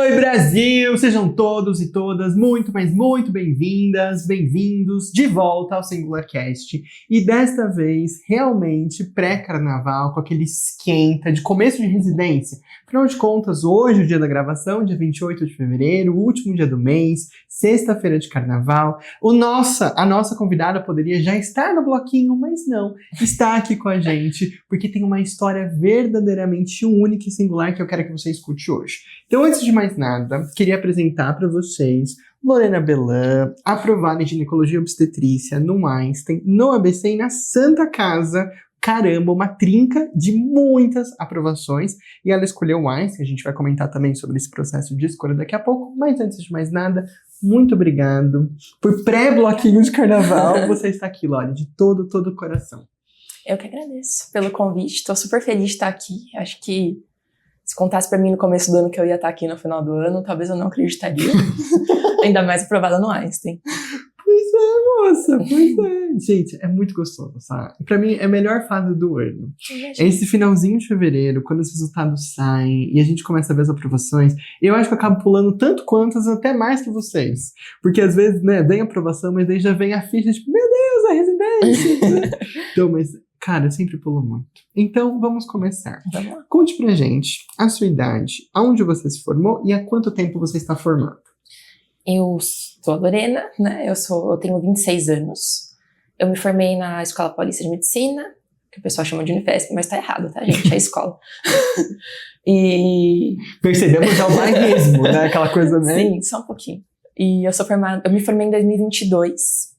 Oi, Brasil! Sejam todos e todas muito, mas muito bem-vindas, bem-vindos de volta ao SingularCast. E desta vez, realmente pré-carnaval, com aquele esquenta de começo de residência. Afinal de contas, hoje, o dia da gravação, dia 28 de fevereiro, o último dia do mês, sexta-feira de carnaval. A nossa convidada poderia já estar no bloquinho, mas não. Está aqui com a gente, porque tem uma história verdadeiramente única e singular que eu quero que você escute hoje. Então, antes de mais nada, queria apresentar para vocês Lorena Bellan, aprovada em ginecologia e obstetrícia no Einstein, no ABC e na Santa Casa. Caramba, uma trinca de muitas aprovações. E ela escolheu o Einstein, a gente vai comentar também sobre esse processo de escolha daqui a pouco. Mas antes de mais nada, muito obrigado por pré-bloquinho de carnaval. Você está aqui, Lore, de todo o coração. Eu que agradeço pelo convite, estou super feliz de estar aqui. Acho que se contasse pra mim no começo do ano que eu ia estar aqui no final do ano, talvez eu não acreditaria. Ainda mais aprovada no Einstein. Pois é, moça, pois é. Gente, é muito gostoso, sabe? Pra mim, é a melhor fase do ano. É esse finalzinho de fevereiro, quando os resultados saem e a gente começa a ver as aprovações. Eu acho que eu acabo pulando tanto quantas, até mais que vocês. Porque às vezes, né, vem a aprovação, mas daí já vem a ficha, tipo, meu Deus, a residência! Então, mas... Cara, eu sempre pulo muito. Então, vamos começar. Vamos lá. Conte pra gente a sua idade, aonde você se formou e há quanto tempo você está formando. Eu sou a Lorena, né? Eu tenho 26 anos. Eu me formei na Escola Paulista de Medicina, que o pessoal chama de Unifesp, mas tá errado, tá, gente? É a escola. E... Percebemos já o bairrismo, né? Aquela coisa, né? Sim, só um pouquinho. E eu me formei em 2022.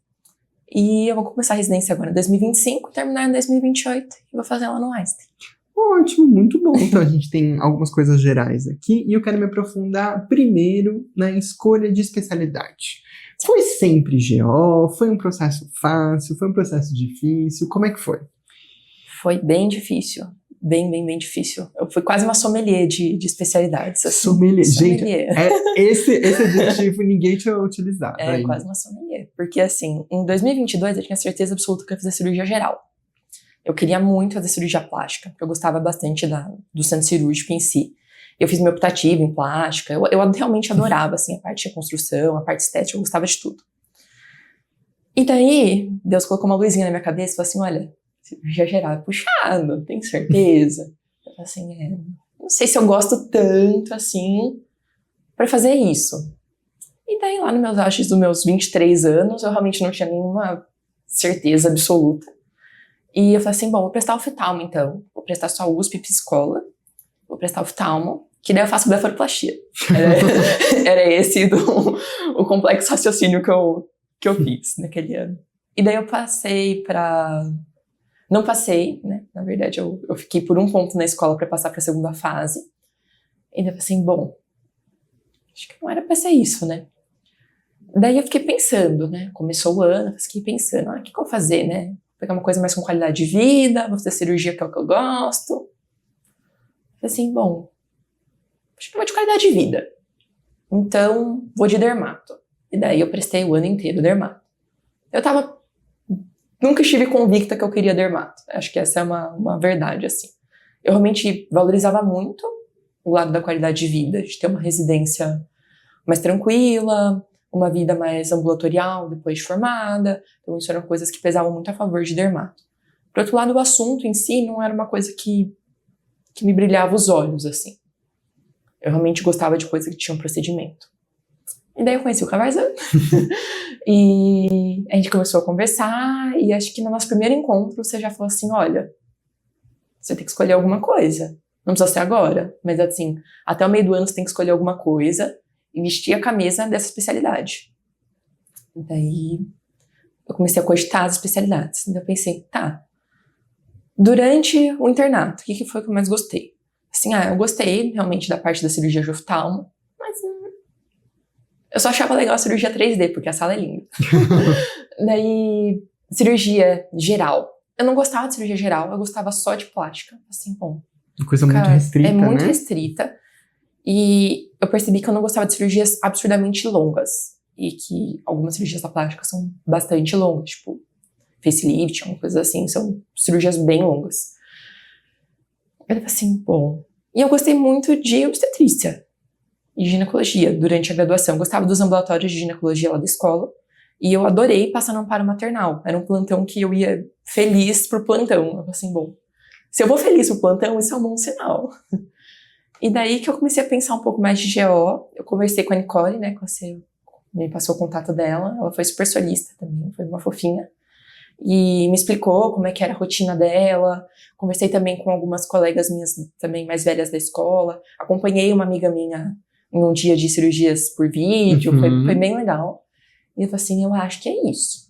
E eu vou começar a residência agora em 2025, terminar em 2028 e vou fazer ela no Einstein. Ótimo, muito bom. Então a gente tem algumas coisas gerais aqui e eu quero me aprofundar primeiro na escolha de especialidade. Foi sempre GO? Foi um processo fácil? Foi um processo difícil? Como é que foi? Foi bem difícil. Bem difícil. Eu fui quase uma sommelier de especialidades. Assim. Sommelier. Gente, esse adjetivo ninguém tinha utilizado. É, ainda. quase uma sommelier. Porque, assim, em 2022 eu tinha certeza absoluta que eu ia fazer cirurgia geral. Eu queria muito fazer cirurgia plástica, porque eu gostava bastante do centro cirúrgico em si. Eu fiz minha optativa em plástica. Eu realmente adorava, assim, a parte de construção, a parte estética, eu gostava de tudo. E daí, Deus colocou uma luzinha na minha cabeça e falou assim, olha... cirurgia geral é puxado, tenho certeza. Eu falei assim, não sei se eu gosto tanto assim pra fazer isso. E daí lá dos meus 23 anos, eu realmente não tinha nenhuma certeza absoluta. E eu falei assim, bom, vou prestar oftalmo então. Vou prestar só USP e psicóloga. Vou prestar oftalmo, que daí eu faço blefaroplastia. Era esse o complexo raciocínio que eu fiz naquele ano. E daí eu passei pra... Não passei, né? Na verdade, eu fiquei por um ponto na escola para passar para a segunda fase. E daí eu falei assim, bom, acho que não era para ser isso, né? Daí eu fiquei pensando, né? Começou o ano, eu fiquei pensando, o que eu vou fazer, né? Vou pegar uma coisa mais com qualidade de vida, vou fazer cirurgia que é o que eu gosto. Eu falei assim, bom, acho que eu vou de qualidade de vida. Então, vou de dermato. E daí eu prestei o ano inteiro dermato. Nunca estive convicta que eu queria dermato. Acho que essa é uma verdade, assim. Eu realmente valorizava muito o lado da qualidade de vida, de ter uma residência mais tranquila, uma vida mais ambulatorial depois de formada. Então, isso eram coisas que pesavam muito a favor de dermato. Por outro lado, o assunto em si não era uma coisa que me brilhava os olhos, assim. Eu realmente gostava de coisa que tinha um procedimento. E daí eu conheci o Cavarzan. E a gente começou a conversar. E acho que no nosso primeiro encontro você já falou assim, olha, você tem que escolher alguma coisa. Não precisa ser agora, mas assim, até o meio do ano você tem que escolher alguma coisa e vestir a camisa dessa especialidade. E daí eu comecei a cogitar as especialidades. Então eu pensei, tá, durante o internato, o que foi que eu mais gostei? Assim, eu gostei realmente da parte da cirurgia de oftalmo, mas eu só achava legal a cirurgia 3D, porque a sala é linda. Daí, cirurgia geral. Eu não gostava de cirurgia geral, eu gostava só de plástica. Assim, bom. Uma coisa muito restrita, né? É muito né? restrita. E eu percebi que eu não gostava de cirurgias absurdamente longas. E que algumas cirurgias da plástica são bastante longas. Tipo, facelift, alguma coisa assim. São cirurgias bem longas. Eu falei assim, bom... E eu gostei muito de obstetrícia. e ginecologia durante a graduação. Eu gostava dos ambulatórios de ginecologia lá da escola. E eu adorei passar no amparo maternal. Era um plantão que eu ia feliz pro plantão. Eu falei assim, bom, se eu vou feliz pro plantão, isso é um bom sinal. E daí que eu comecei a pensar um pouco mais de GO. Eu conversei com a Nicole, né, que você me passou o contato dela. Ela foi super solista também, foi uma fofinha. E me explicou como é que era a rotina dela. Conversei também com algumas colegas minhas também mais velhas da escola. Acompanhei uma amiga minha em um dia de cirurgias por vídeo. Foi bem legal. E eu falei assim, eu acho que é isso.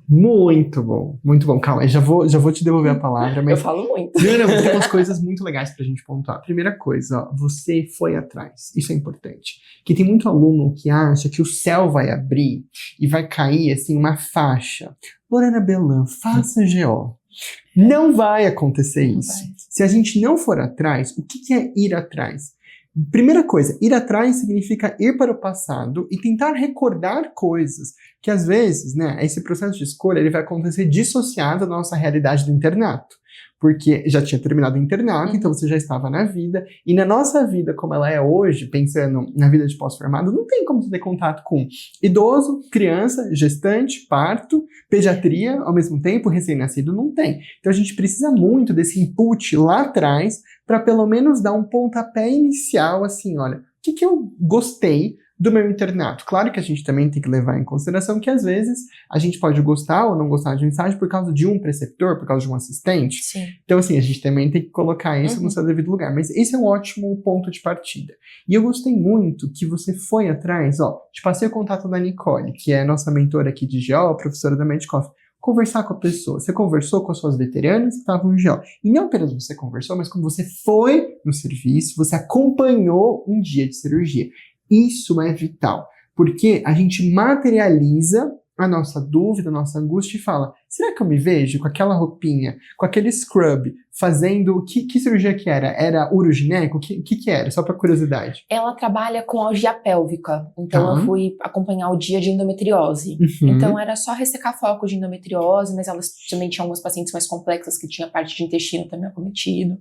Muito bom, muito bom. Calma, eu já vou te devolver a palavra. Mas... eu falo muito. Não, tem umas coisas muito legais pra gente pontuar. Primeira coisa, ó, você foi atrás. Isso é importante. Que tem muito aluno que acha que o céu vai abrir e vai cair, assim, uma faixa. Lorena Bellan, faça GO. Não vai acontecer isso. Se a gente não for atrás, o que é ir atrás? Primeira coisa, ir atrás significa ir para o passado e tentar recordar coisas que às vezes, né, esse processo de escolha ele vai acontecer dissociado da nossa realidade do internato. Porque já tinha terminado o internato, então você já estava na vida. E na nossa vida, como ela é hoje, pensando na vida de pós-formado, não tem como você ter contato com idoso, criança, gestante, parto, pediatria, ao mesmo tempo, recém-nascido, não tem. Então a gente precisa muito desse input lá atrás para pelo menos dar um pontapé inicial, assim, olha, o que eu gostei do meu internato? Claro que a gente também tem que levar em consideração que às vezes a gente pode gostar ou não gostar de um estágio por causa de um preceptor, por causa de um assistente. Sim. Então, assim, a gente também tem que colocar isso no seu devido lugar. Mas esse é um ótimo ponto de partida. E eu gostei muito que você foi atrás, ó, te passei o contato da Nicole, que é a nossa mentora aqui de GO, professora da Medicoff. Conversar com a pessoa. Você conversou com as suas veteranas que estavam em GO. E não apenas você conversou, mas como você foi no serviço, você acompanhou um dia de cirurgia. Isso é vital, porque a gente materializa a nossa dúvida, a nossa angústia e fala, será que eu me vejo com aquela roupinha, com aquele scrub, fazendo... Que cirurgia que era? Era urogineco? O que era? Só pra curiosidade. Ela trabalha com algia pélvica, então eu fui acompanhar o dia de endometriose. Então era só ressecar foco de endometriose, mas elas também tinham algumas pacientes mais complexas que tinha parte de intestino também acometido.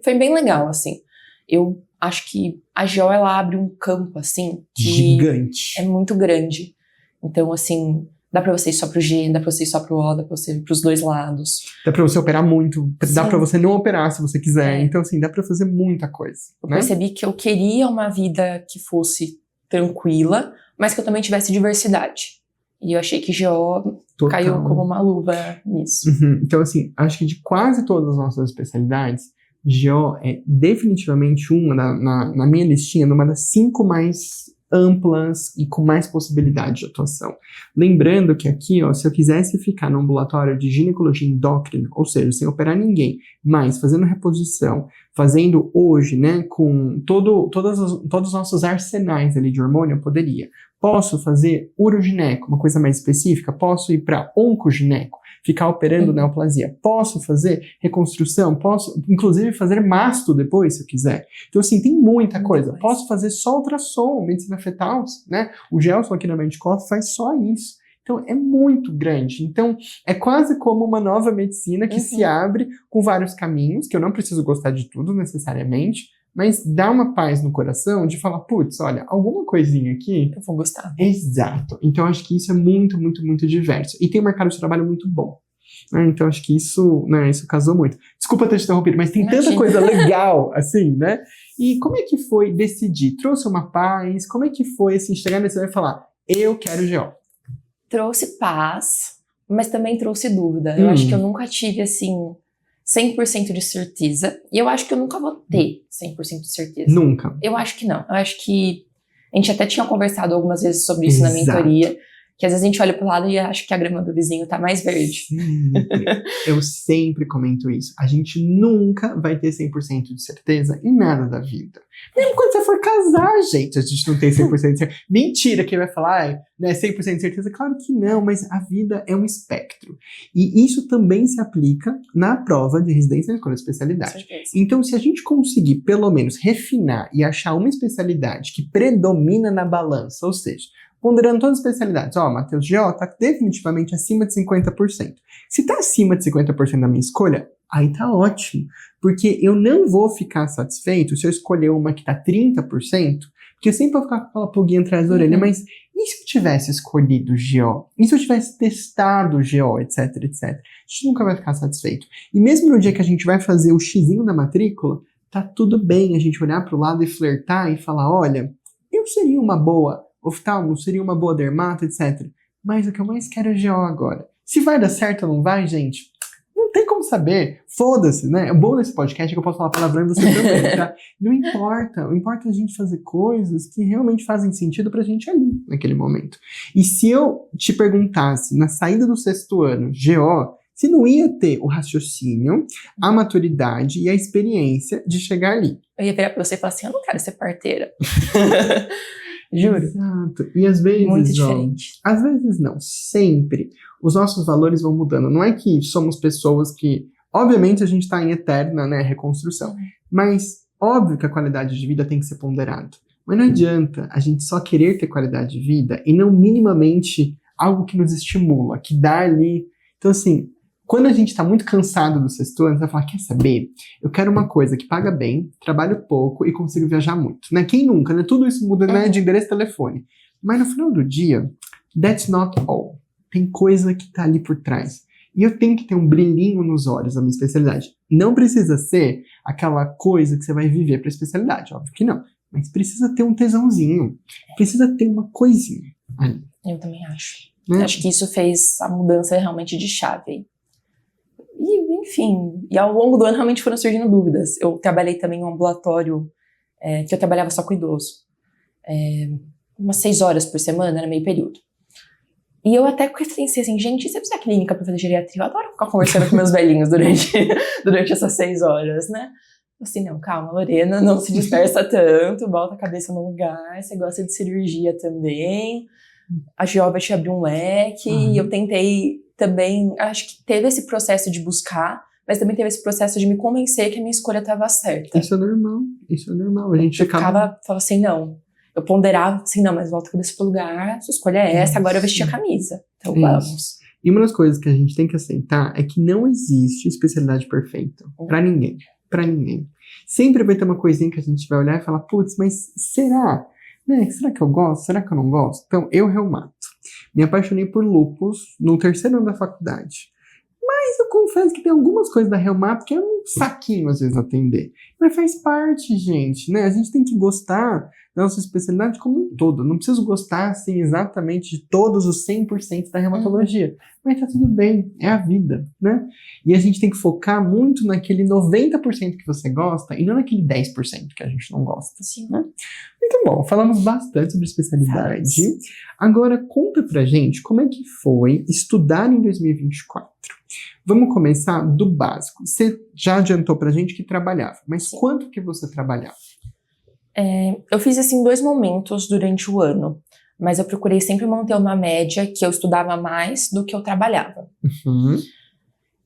Foi bem legal, assim. Eu acho que a GO, ela abre um campo, assim, que gigante. É muito grande. Então, assim, dá pra você ir só pro G, dá pra você ir só pro O, dá pra você ir pros dois lados. Dá pra você operar muito, dá pra você não operar se você quiser. Então, assim, dá pra fazer muita coisa. Eu percebi que eu queria uma vida que fosse tranquila, mas que eu também tivesse diversidade. E eu achei que GO caiu como uma luva nisso. Então, assim, acho que de quase todas as nossas especialidades, GO é definitivamente uma, na minha listinha, numa das 5 mais amplas e com mais possibilidade de atuação. Lembrando que aqui, ó, se eu quisesse ficar no ambulatório de ginecologia endócrina, ou seja, sem operar ninguém, mas fazendo reposição, fazendo hoje, né, com todos os nossos arsenais ali de hormônio, eu poderia. Posso fazer urogineco, uma coisa mais específica? Posso ir para oncogineco, ficar operando neoplasia? Posso fazer reconstrução? Posso, inclusive, fazer masto depois, se eu quiser. Então, assim, tem muita coisa. Posso fazer só ultrassom, medicina fetal, né? O Gelson aqui na Medicoff faz só isso. Então, é muito grande. Então, é quase como uma nova medicina que se abre com vários caminhos, que eu não preciso gostar de tudo necessariamente, mas dá uma paz no coração de falar, putz, olha, alguma coisinha aqui... eu vou gostar. Exato. Então, acho que isso é muito, muito, muito diverso. E tem um mercado de trabalho muito bom. Então, acho que isso casou muito. Desculpa ter te interrompido, mas tem tanta coisa legal, assim, né? E como é que foi decidir? Trouxe uma paz? Como é que foi, assim, chegar nesse lugar e falar, eu quero GO? Trouxe paz, mas também trouxe dúvida. Eu acho que eu nunca tive, assim... 100% de certeza. E eu acho que eu nunca vou ter 100% de certeza. Nunca. Eu acho que não. Eu acho que... A gente até tinha conversado algumas vezes sobre isso na mentoria. Que às vezes a gente olha pro lado e acha que a grama do vizinho tá mais verde. Sempre. Eu sempre comento isso. A gente nunca vai ter 100% de certeza em nada da vida. Mesmo quando você for casar, gente, a gente não tem 100% de certeza. Mentira, quem vai falar, né, 100% de certeza? Claro que não, mas a vida é um espectro. E isso também se aplica na prova de residência na escola de especialidade. Então, se a gente conseguir, pelo menos, refinar e achar uma especialidade que predomina na balança, ou seja, ponderando todas as especialidades, Matheus GO tá definitivamente acima de 50%. Se tá acima de 50% da minha escolha, aí tá ótimo. Porque eu não vou ficar satisfeito se eu escolher uma que tá 30%, porque eu sempre vou ficar com aquela pulguinha atrás da orelha, mas e se eu tivesse escolhido o GO? E se eu tivesse testado o GO, etc, etc? A gente nunca vai ficar satisfeito. E mesmo no dia que a gente vai fazer o xizinho da matrícula, tá tudo bem a gente olhar pro lado e flertar e falar, olha, eu seria uma boa oftalmo, seria uma boa dermato, etc. Mas o que eu mais quero é GO agora. Se vai dar certo ou não vai, gente, não tem como saber. Foda-se, né? O bom desse podcast é que eu posso falar palavrão e você também, tá? Não importa. O importa é a gente fazer coisas que realmente fazem sentido pra gente ali, naquele momento. E se eu te perguntasse, na saída do 6º ano, GO, você não ia ter o raciocínio, a maturidade e a experiência de chegar ali. Eu ia virar pra você e falar assim, eu não quero ser parteira. Juro. Exato. E às vezes, muito diferente. Às vezes não, sempre. Os nossos valores vão mudando. Não é que somos pessoas que... Obviamente a gente está em eterna, né, reconstrução. Mas óbvio que a qualidade de vida tem que ser ponderada. Mas não adianta a gente só querer ter qualidade de vida e não minimamente algo que nos estimula, que dá ali... Então assim, quando a gente está muito cansado do 6º ano, você vai falar, quer saber? Eu quero uma coisa que paga bem, trabalho pouco e consigo viajar muito. Né? Quem nunca, né? Tudo isso muda, né, de endereço e telefone. Mas no final do dia, that's not all. Tem coisa que tá ali por trás. E eu tenho que ter um brilhinho nos olhos da minha especialidade. Não precisa ser aquela coisa que você vai viver pra especialidade, óbvio que não. Mas precisa ter um tesãozinho. Precisa ter uma coisinha ali. Eu também acho. Né? Acho que isso fez a mudança realmente de chave. E, enfim, e ao longo do ano realmente foram surgindo dúvidas. Eu trabalhei também em um ambulatório que eu trabalhava só com idoso. Umas 6 horas por semana, era meio período. E eu até pensei assim, gente, se eu fizer clínica pra fazer geriatria, eu adoro ficar conversando com meus velhinhos durante essas 6 horas, né? Assim, não, calma, Lorena, não se dispersa tanto, bota a cabeça no lugar, você gosta de cirurgia também, a GO vai te abrir um leque, e eu tentei também, acho que teve esse processo de buscar, mas também teve esse processo de me convencer que a minha escolha estava certa. Isso é normal, a gente falava assim, não, eu ponderava assim, não, mas volta a cabeça pro lugar, sua escolha é essa, agora eu vesti a camisa, então vamos. E uma das coisas que a gente tem que aceitar é que não existe especialidade perfeita, pra ninguém. Pra ninguém. Sempre vai ter uma coisinha que a gente vai olhar e falar, putz, mas será? Né? Será que eu gosto? Será que eu não gosto? Então, eu reumato. Me apaixonei por lúpus no 3º ano da faculdade. Mas eu confesso que tem algumas coisas da reumato que é um saquinho às vezes atender. Mas faz parte, gente, né? A gente tem que gostar da nossa especialidade como um todo. Não preciso gostar, assim, exatamente de todos os 100% da reumatologia. Mas tá tudo bem, é a vida, né? E a gente tem que focar muito naquele 90% que você gosta e não naquele 10% que a gente não gosta. Sim. Né? Muito bom, falamos bastante sobre especialidade. Agora, conta pra gente como é que foi estudar em 2024. Vamos começar do básico. Você já adiantou pra gente que trabalhava, mas quanto que você trabalhava? Eu fiz, assim, 2 momentos durante o ano, mas eu procurei sempre manter uma média que eu estudava mais do que eu trabalhava.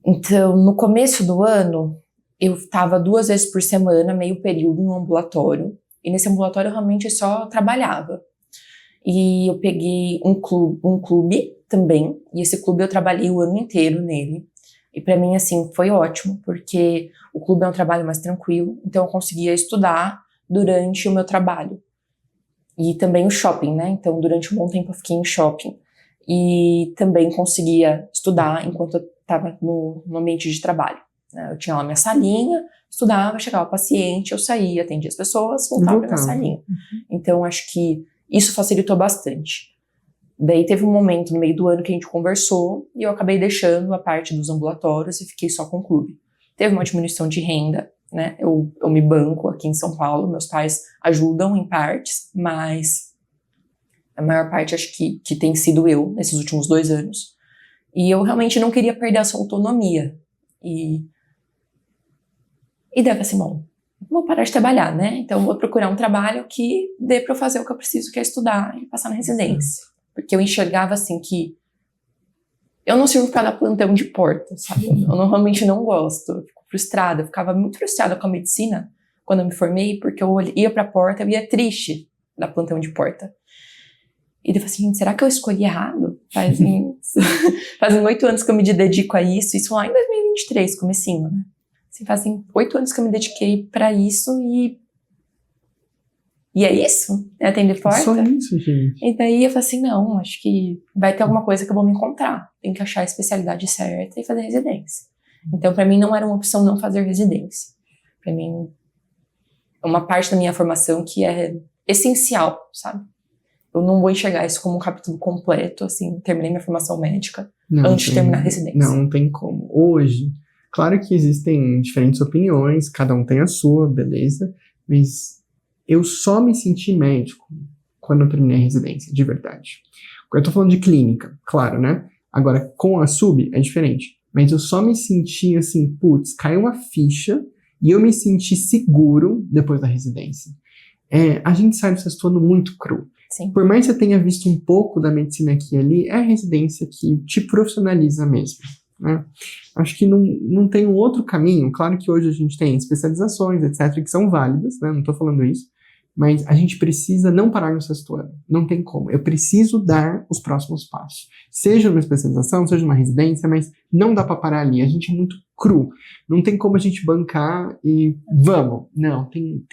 Então, no começo do ano, eu estava 2 vezes por semana, meio período, em um ambulatório, e nesse ambulatório eu realmente só trabalhava. E eu peguei um clube também, e esse clube eu trabalhei o ano inteiro nele. E pra mim, assim, foi ótimo, porque o clube é um trabalho mais tranquilo, então eu conseguia estudar durante o meu trabalho. E também o shopping, né? Então, durante um bom tempo eu fiquei em shopping. E também conseguia estudar enquanto eu estava no ambiente de trabalho. Eu tinha lá minha salinha, estudava, chegava o paciente, eu saía, atendia as pessoas, voltava pra minha salinha. Então, acho que isso facilitou bastante. Daí teve um momento no meio do ano que a gente conversou e eu acabei deixando a parte dos ambulatórios e fiquei só com o clube. Teve uma diminuição de renda, né? Eu me banco aqui em São Paulo, meus pais ajudam em partes, mas a maior parte acho que tem sido eu nesses últimos 2 anos. E eu realmente não queria perder essa autonomia. E daí assim, bom, vou parar de trabalhar, né? Então vou procurar um trabalho que dê pra eu fazer o que eu preciso, que é estudar e passar na residência. Porque eu enxergava assim que eu não sirvo pra dar plantão de porta, sabe? Eu normalmente não gosto, eu fico frustrada, eu ficava muito frustrada com a medicina quando eu me formei, porque eu ia pra porta e eu ia triste dar plantão de porta. E eu falei assim, será que eu escolhi errado? Fazem 8 anos que eu me dedico a isso lá em 2023, comecinho, né? Assim, fazem 8 anos que eu me dediquei pra isso e é isso? É atender porta? Só isso, gente. E daí eu falei assim, não, acho que vai ter alguma coisa que eu vou me encontrar. Tem que achar a especialidade certa e fazer residência. Então, pra mim, não era uma opção não fazer residência. Pra mim, é uma parte da minha formação que é essencial, sabe? Eu não vou enxergar isso como um capítulo completo, assim, terminei minha formação médica antes de terminar a residência. Não tem como. Hoje, claro que existem diferentes opiniões, cada um tem a sua, beleza, mas eu só me senti médico quando eu terminei a residência, de verdade. Eu tô falando de clínica, claro, né? Agora, com a sub, é diferente. Mas eu só me senti assim, putz, caiu uma ficha e eu me senti seguro depois da residência. A gente sai do sexto ano muito cru. Sim. Por mais que você tenha visto um pouco da medicina aqui e ali, é a residência que te profissionaliza mesmo, né? Acho que não tem um outro caminho. Claro que hoje a gente tem especializações, etc., que são válidas, né? Não estou falando isso. Mas a gente precisa não parar no sexto ano. Não tem como. Eu preciso dar os próximos passos. Seja uma especialização, seja uma residência, mas não dá para parar ali. A gente é muito cru. Não tem como a gente bancar e vamos. Não, tem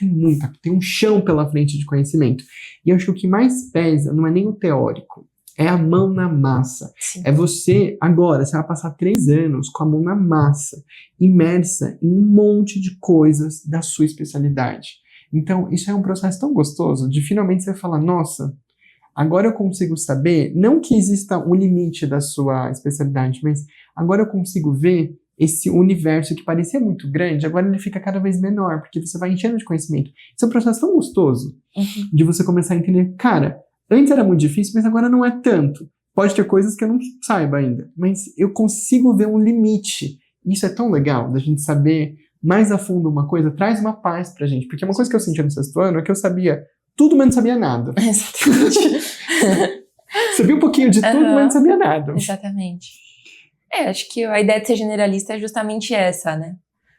um chão pela frente de conhecimento. E eu acho que o que mais pesa não é nem o teórico. É a mão na massa. Sim. É você, agora, você vai passar 3 anos com a mão na massa, imersa em um monte de coisas da sua especialidade. Então, isso é um processo tão gostoso de finalmente você falar, nossa, agora eu consigo saber, não que exista um limite da sua especialidade, mas agora eu consigo ver esse universo que parecia muito grande, agora ele fica cada vez menor, porque você vai enchendo de conhecimento. Isso é um processo tão gostoso de você começar a entender, cara, antes era muito difícil, mas agora não é tanto. Pode ter coisas que eu não saiba ainda, mas eu consigo ver um limite. Isso é tão legal, da gente saber mais a fundo uma coisa, traz uma paz pra gente. Porque uma coisa que eu sentia no sexto ano é que eu sabia tudo, mas não sabia nada. Exatamente. Sabia um pouquinho de tudo, mas não sabia nada. Exatamente. Acho que a ideia de ser generalista é justamente essa, né?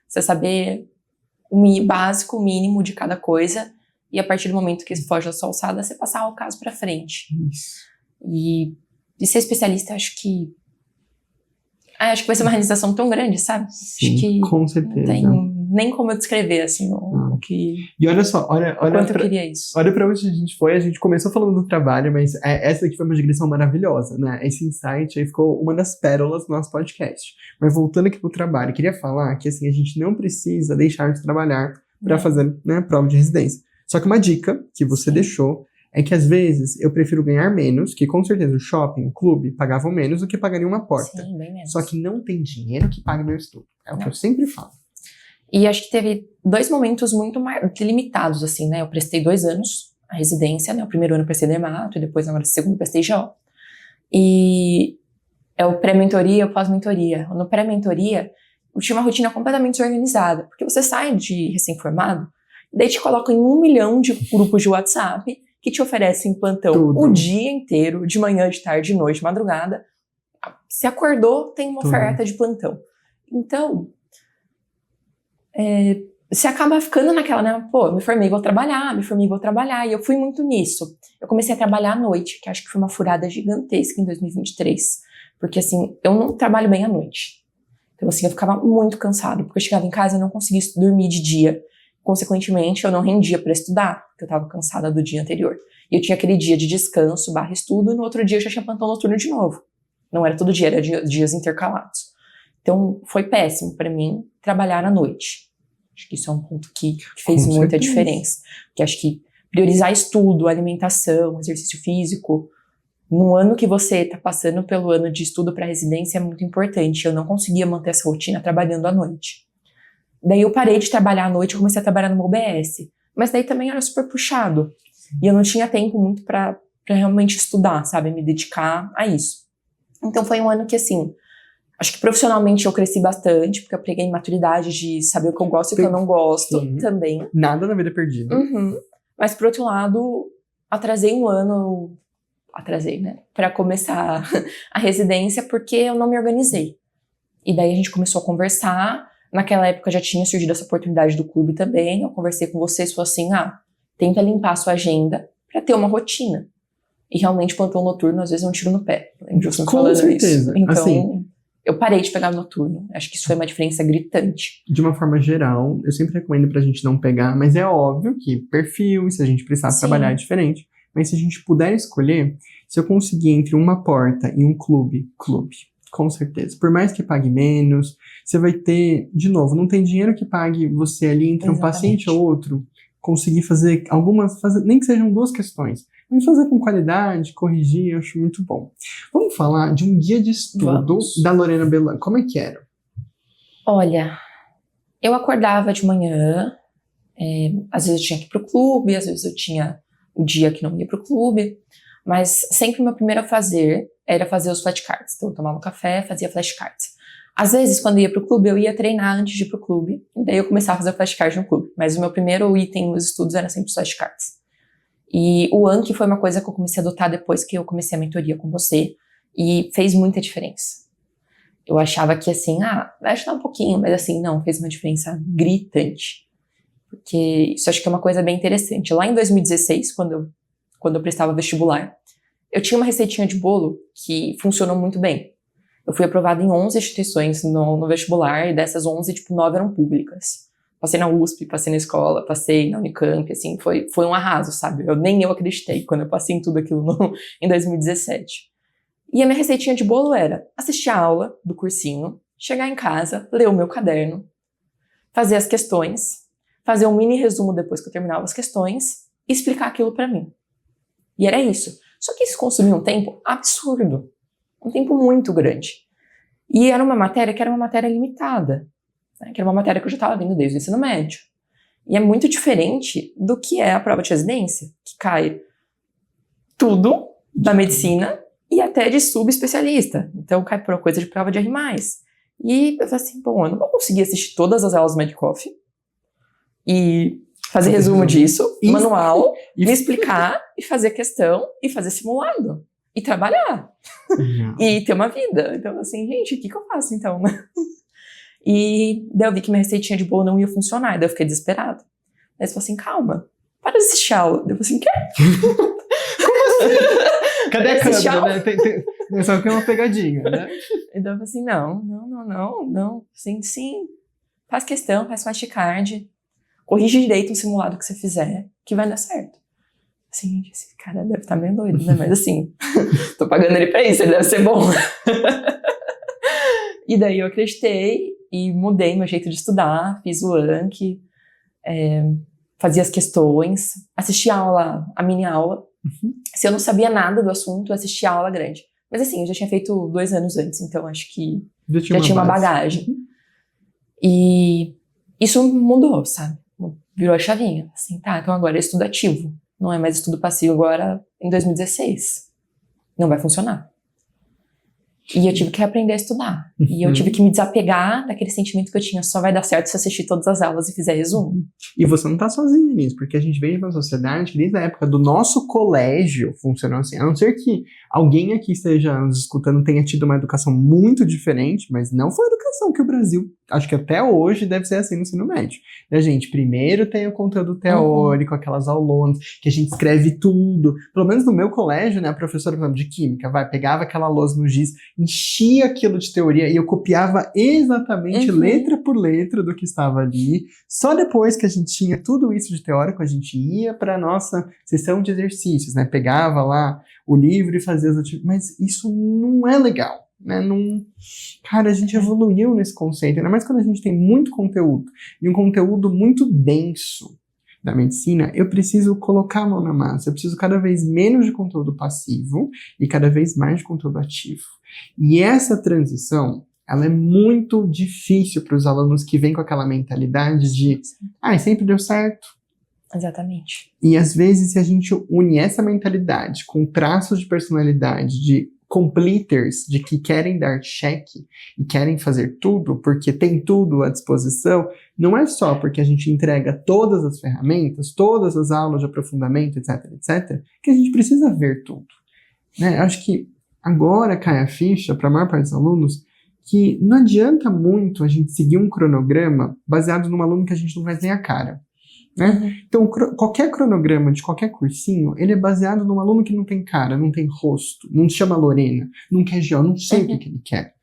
Você saber o básico, o mínimo de cada coisa, e a partir do momento que foge da sua alçada, você passar o caso pra frente. Isso. E ser especialista, acho que vai ser uma realização tão grande, sabe? Sim, acho que com certeza. Não tem nem como eu descrever, assim, o que... E olha só, olha quanto eu queria isso. Olha pra onde a gente foi. A gente começou falando do trabalho, mas essa aqui foi uma digressão maravilhosa, né? Esse insight aí ficou uma das pérolas do nosso podcast. Mas voltando aqui pro trabalho, queria falar que, assim, a gente não precisa deixar de trabalhar pra fazer, né, prova de residência. Só que uma dica que você deixou é que, às vezes, eu prefiro ganhar menos, que com certeza o shopping, o clube, pagavam menos do que pagaria uma porta. Sim, bem menos. Só que não tem dinheiro que pague meu estudo. É o que eu sempre falo. E acho que teve 2 momentos muito limitados, assim, né? Eu prestei 2 anos a residência, né? O primeiro ano eu prestei dermato, e depois, agora, o segundo, eu prestei GO. E é o pré-mentoria e o pós-mentoria. No pré-mentoria, eu tinha uma rotina completamente desorganizada, porque você sai de recém-formado, daí te colocam em 1 milhão de grupos de WhatsApp que te oferecem plantão Tudo. O dia inteiro, de manhã, de tarde, de noite, de madrugada. Se acordou, tem uma oferta de plantão. Então, você acaba ficando naquela, né? Pô, eu me formei, vou trabalhar, e eu fui muito nisso. Eu comecei a trabalhar à noite, que acho que foi uma furada gigantesca em 2023, porque, assim, eu não trabalho bem à noite. Então, assim, eu ficava muito cansado, porque eu chegava em casa e não conseguia dormir de dia. Consequentemente, eu não rendia para estudar, porque eu estava cansada do dia anterior. E eu tinha aquele dia de descanso, /estudo, e no outro dia eu já tinha plantão noturno de novo. Não era todo dia, era dias intercalados. Então, foi péssimo para mim trabalhar à noite. Acho que isso é um ponto que fez muita diferença. Porque acho que priorizar estudo, alimentação, exercício físico, no ano que você está passando pelo ano de estudo para residência é muito importante. Eu não conseguia manter essa rotina trabalhando à noite. Daí eu parei de trabalhar à noite e comecei a trabalhar no OBS. Mas daí também era super puxado. E eu não tinha tempo muito pra realmente estudar, sabe? Me dedicar a isso. Então foi um ano que, assim, acho que profissionalmente eu cresci bastante, porque eu peguei maturidade de saber o que eu gosto e o que eu não gosto também. Nada na vida perdida. Mas, por outro lado, atrasei um ano, né? Pra começar a residência, porque eu não me organizei. E daí a gente começou a conversar. Naquela época já tinha surgido essa oportunidade do clube também. Eu conversei com vocês e falei assim, tenta limpar a sua agenda pra ter uma rotina. E realmente plantão noturno às vezes é um tiro no pé. Com certeza. Isso. Então, assim, eu parei de pegar o noturno. Acho que isso foi uma diferença gritante. De uma forma geral, eu sempre recomendo pra gente não pegar, mas é óbvio que perfil, se a gente precisar trabalhar é diferente. Mas se a gente puder escolher, se eu conseguir entre uma porta e um clube, com certeza. Por mais que pague menos, você vai ter, de novo, não tem dinheiro que pague você ali entre um paciente ou outro, conseguir fazer nem que sejam 2 questões, mas fazer com qualidade, corrigir, eu acho muito bom. Vamos falar de um guia de estudo da Lorena Bellan. Como é que era? Olha, eu acordava de manhã, às vezes eu tinha que ir pro clube, às vezes eu tinha o dia que não ia pro clube, mas sempre o meu primeiro a fazer era fazer os flashcards. Então eu tomava um café, fazia flashcards. Às vezes, quando eu ia pro clube, eu ia treinar antes de ir pro clube, e daí eu começava a fazer flashcards no clube. Mas o meu primeiro item nos estudos era sempre os flashcards. E o Anki foi uma coisa que eu comecei a adotar depois que eu comecei a mentoria com você, e fez muita diferença. Eu achava que assim, vai ajudar um pouquinho, mas assim, não, fez uma diferença gritante. Porque isso acho que é uma coisa bem interessante. Lá em 2016, quando eu prestava vestibular, eu tinha uma receitinha de bolo que funcionou muito bem. Eu fui aprovada em 11 instituições no vestibular, e dessas 11, 9 eram públicas. Passei na USP, passei na escola, passei na Unicamp, assim, foi um arraso, sabe? Nem eu acreditei quando eu passei em tudo aquilo em 2017. E a minha receitinha de bolo era assistir a aula do cursinho, chegar em casa, ler o meu caderno, fazer as questões, fazer um mini resumo depois que eu terminava as questões e explicar aquilo pra mim. E era isso. Só que isso consumia um tempo absurdo. Um tempo muito grande. E era uma matéria que era uma matéria limitada. Né? Que era uma matéria que eu já estava vendo desde o ensino médio. E é muito diferente do que é a prova de residência, que cai tudo da medicina e até de subespecialista. Então cai por uma coisa de prova de R+. E eu falei assim, bom, eu não vou conseguir assistir todas as aulas do Medcoff e fazer resumo disso, manual, me explicar e fazer questão e fazer simulado. E trabalhar. E ter uma vida. Então, assim, gente, o que eu faço então? E daí eu vi que minha receitinha de bolo não ia funcionar. Daí eu fiquei desesperada. Daí eu falei assim, calma, para de assistir aula. Daí eu falei assim, quê? Como assim? Cadê a câmera, né? Só que é uma pegadinha, né? E daí eu falei assim, não. Sim. Faz questão, faz flashcard. Corrige direito o simulado que você fizer, que vai dar certo. Assim, gente, esse cara deve estar meio doido, né? Mas assim, tô pagando ele pra isso, ele deve ser bom. E daí eu acreditei e mudei meu jeito de estudar, fiz o Anki, fazia as questões, assisti a aula, a mini aula. Se eu não sabia nada do assunto, eu assistia a aula grande. Mas assim, eu já tinha feito 2 anos antes, então acho que já tinha uma bagagem. E isso mudou, sabe? Virou a chavinha. Assim, tá, então agora é estudo ativo. Não é mais estudo passivo agora em 2016. Não vai funcionar. E eu tive que aprender a estudar. E eu tive que me desapegar daquele sentimento que eu tinha. Só vai dar certo se eu assistir todas as aulas e fizer resumo. E você não tá sozinho nisso, porque a gente veio de uma sociedade que desde a época do nosso colégio funcionou assim. A não ser que alguém aqui esteja nos escutando tenha tido uma educação muito diferente, mas não foi a educação que o Brasil, acho que até hoje deve ser assim no ensino médio. Né, gente? Primeiro tem o conteúdo teórico, aquelas aulonas, que a gente escreve tudo. Pelo menos no meu colégio, né, a professora, por exemplo, de química, pegava aquela lousa no giz, enchia aquilo de teoria e eu copiava exatamente letra por letra do que estava ali. Só depois que a gente tinha tudo isso de teórico, a gente ia para a nossa sessão de exercícios, né? Pegava lá o livro e fazia as atividades. Mas isso não é legal, né? Não... Cara, a gente evoluiu nesse conceito, ainda mais quando a gente tem muito conteúdo e um conteúdo muito denso da medicina. Eu preciso colocar a mão na massa, eu preciso cada vez menos de conteúdo passivo e cada vez mais de conteúdo ativo. E essa transição, ela é muito difícil para os alunos que vêm com aquela mentalidade de sempre deu certo. Exatamente. E às vezes, se a gente une essa mentalidade com traços de personalidade de completers, de que querem dar cheque e querem fazer tudo, porque tem tudo à disposição, não é só porque a gente entrega todas as ferramentas, todas as aulas de aprofundamento, etc, que a gente precisa ver tudo. Né? Acho que agora cai a ficha para a maior parte dos alunos que não adianta muito a gente seguir um cronograma baseado num aluno que a gente não faz nem a cara. Né? Então, qualquer cronograma de qualquer cursinho, ele é baseado num aluno que não tem cara, não tem rosto, não se chama Lorena, não quer geo, não sei o que ele quer.